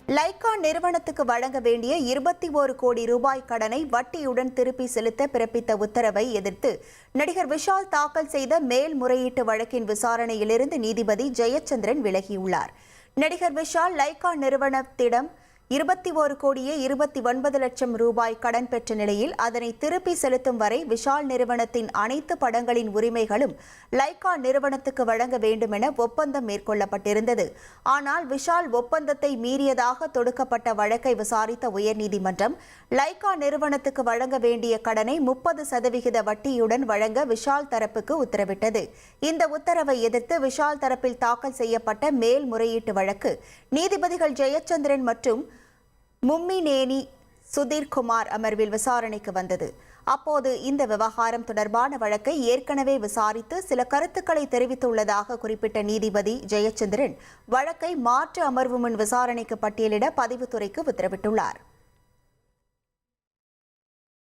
Lyca நிறுவனத்துக்கு வழங்க வேண்டிய 21 கோடி ரூபாய் கடனை வட்டியுடன் திருப்பி செலுத்த பிறப்பித்த உத்தரவை எதிர்த்து நடிகர் விஷால் தாக்கல் செய்த மேல்முறையீட்டு வழக்கின் விசாரணையிலிருந்து நீதிபதி ஜெயச்சந்திரன் விலகியுள்ளார். நடிகர் விஷால் லைகா நிறுவனத்திடம் 21 கோடியே 29 லட்சம் ரூபாய் கடன் பெற்ற நிலையில் அதனை திருப்பி செலுத்தும் வரை விஷால் நிறுவனத்தின் அனைத்து படங்களின் உரிமைகளும் லைகா நிறுவனத்துக்கு வழங்க வேண்டும் என ஒப்பந்தம் மேற்கொள்ளப்பட்டிருந்தது. ஆனால் விஷால் ஒப்பந்தத்தை மீறியதாக தொடுக்கப்பட்ட வழக்கை விசாரித்த உயர்நீதிமன்றம் லைகா நிறுவனத்துக்கு வழங்க வேண்டிய கடனை 30% வட்டியுடன் வழங்க விஷால் தரப்புக்கு உத்தரவிட்டது. இந்த உத்தரவை எதிர்த்து விஷால் தரப்பில் தாக்கல் செய்யப்பட்ட மேல்முறையீட்டு வழக்கு நீதிபதிகள் ஜெயச்சந்திரன் மற்றும் மும்மிநேனி சுதீர்குமார் அமர்வில் விசாரணைக்கு வந்தது. அப்போது இந்த விவகாரம் தொடர்பான வழக்கை ஏற்கனவே விசாரித்து சில கருத்துக்களை தெரிவித்துள்ளதாக குறிப்பிட்ட நீதிபதி ஜெயச்சந்திரன் வழக்கை மாற்று அமர்வு முன் விசாரணைக்கு பட்டியலிட பதிவுத்துறைக்கு உத்தரவிட்டுள்ளார்.